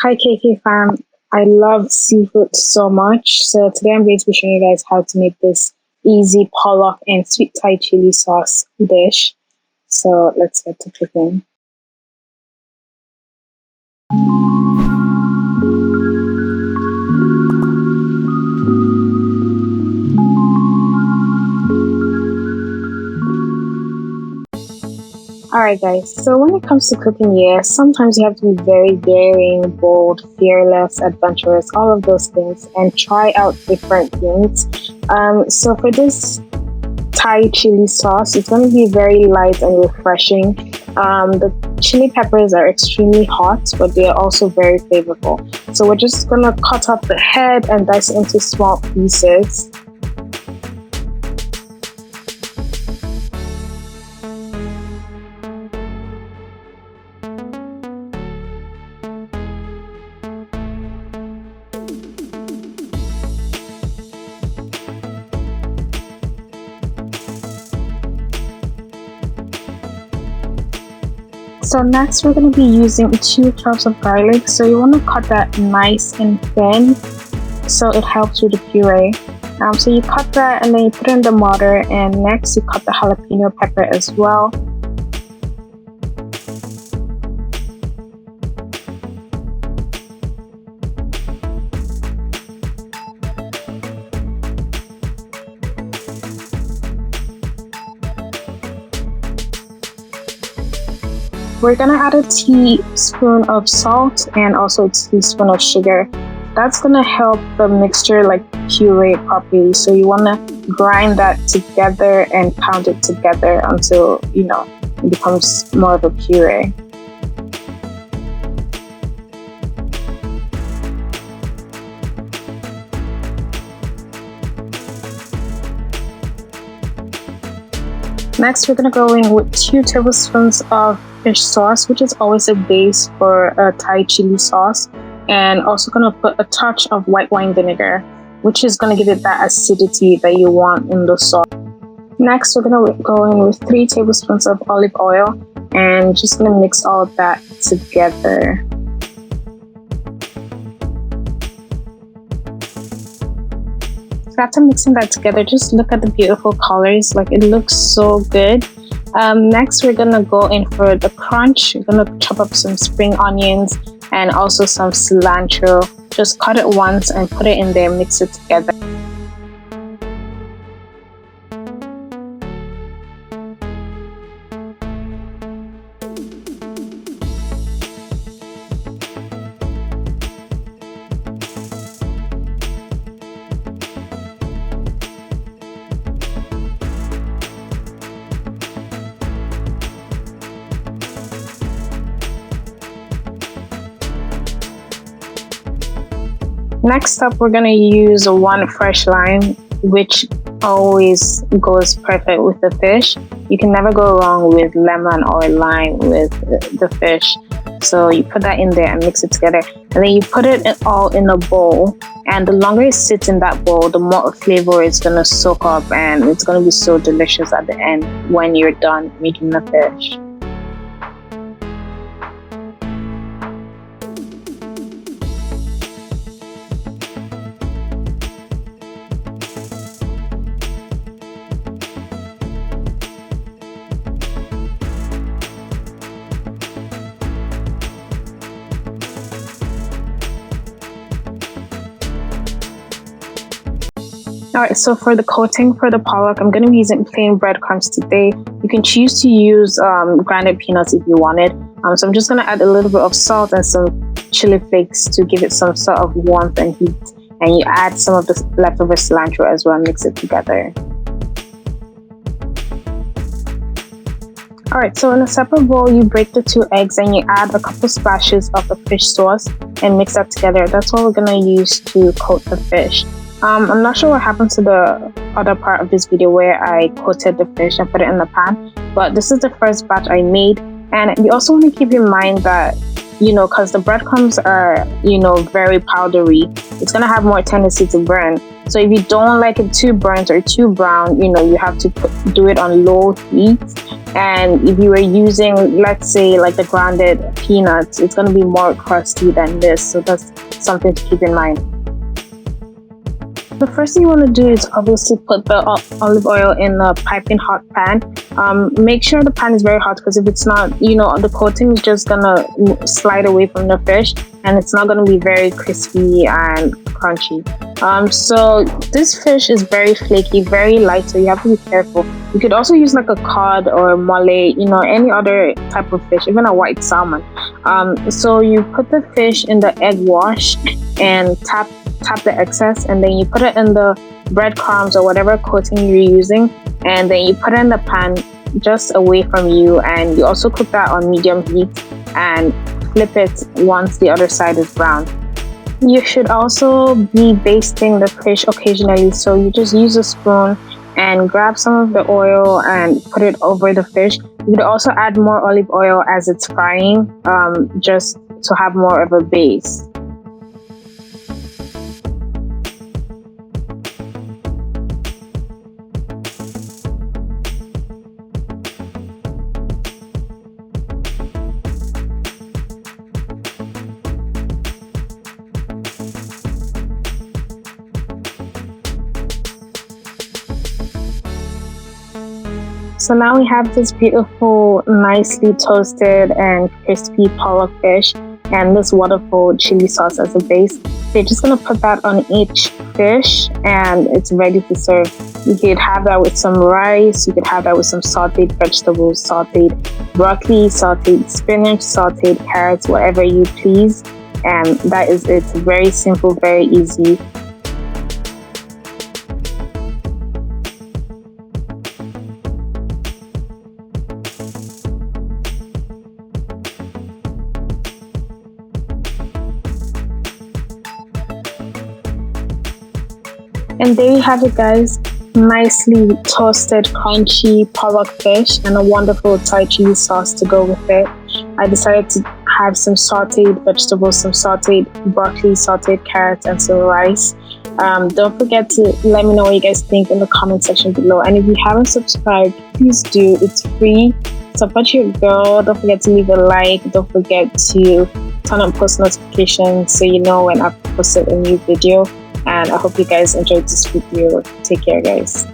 Hi KK fam, I love seafood so much. So today I'm going to be showing you guys how to make this easy pollock and sweet Thai chili sauce dish. So let's get to cooking. Alright guys, so when it comes to cooking, sometimes you have to be very daring, bold, fearless, adventurous, all of those things, and try out different things. So for this Thai chili sauce, it's going to be very light and refreshing. The chili peppers are extremely hot, but they are also very flavorful. So we're just going to cut off the head and dice it into small pieces. So next we're going to be using 2 cloves of garlic. So you want to cut that nice and thin so it helps with the puree. So you cut that and then you put it in the mortar, and next you cut the jalapeno pepper as well. We're gonna add a teaspoon of salt and also a teaspoon of sugar. That's gonna help the mixture puree properly. So you wanna grind that together and pound it together until it becomes more of a puree. Next, we're gonna go in with 2 tablespoons of fish sauce, which is always a base for a Thai chili sauce, and also gonna put a touch of white wine vinegar, which is gonna give it that acidity that you want in the sauce. Next, we're gonna go in with 3 tablespoons of olive oil and just gonna mix all of that together. So after mixing that together, just look at the beautiful colors. It looks so good. Next, we're gonna go in for the crunch. We're gonna chop up some spring onions and also some cilantro. Just cut it once and put it in there, mix it together. Next up, we're gonna use 1 fresh lime, which always goes perfect with the fish. You can never go wrong with lemon or lime with the fish. So you put that in there and mix it together, and then you put it all in a bowl. And the longer it sits in that bowl, the more flavor it's gonna soak up, and it's gonna be so delicious at the end when you're done making the fish. Alright, so for the coating for the pollock, I'm going to be using plain breadcrumbs today. You can choose to use grounded peanuts if you wanted. So I'm just going to add a little bit of salt and some chili flakes to give it some sort of warmth and heat. And you add some of the leftover cilantro as well and mix it together. Alright, so in a separate bowl, you break the 2 eggs and you add a couple splashes of the fish sauce and mix that together. That's what we're going to use to coat the fish. I'm not sure what happened to the other part of this video where I coated the fish and put it in the pan, but this is the first batch I made. And you also want to keep in mind that, because the breadcrumbs are, very powdery, it's going to have more tendency to burn. So if you don't like it too burnt or too brown, you have to do it on low heat. And if you were using, let's say, like the grounded peanuts, it's going to be more crusty than this. So that's something to keep in mind. The first thing you want to do is obviously put the olive oil in a piping hot pan. Make sure the pan is very hot, because if it's not, the coating is just gonna slide away from the fish and it's not gonna be very crispy and crunchy. So this fish is very flaky, very light, so you have to be careful. You could also use like a cod or mole, any other type of fish, even a white salmon. So you put the fish in the egg wash and tap the excess, and then you put it in the breadcrumbs or whatever coating you're using, and then you put it in the pan just away from you, and you also cook that on medium heat and flip it once the other side is brown. You should also be basting the fish occasionally, so you just use a spoon and grab some of the oil and put it over the fish. You could also add more olive oil as it's frying, just to have more of a base. So now we have this beautiful, nicely toasted and crispy pollock fish and this wonderful chili sauce as a base. So you're just going to put that on each fish and it's ready to serve. You could have that with some rice, you could have that with some sauteed vegetables, sauteed broccoli, sauteed spinach, sauteed carrots, whatever you please. And that is it. Very simple, very easy. And there you have it, guys. Nicely toasted, crunchy pollock fish and a wonderful Thai chili sauce to go with it. I decided to have some sauteed vegetables, some sauteed broccoli, sauteed carrots, and some rice. Don't forget to let me know what you guys think in the comment section below. And if you haven't subscribed, please do. It's free. Support your girl. Don't forget to leave a like. Don't forget to turn on post notifications so you know when I've posted a new video. And I hope you guys enjoyed this video. Take care, guys.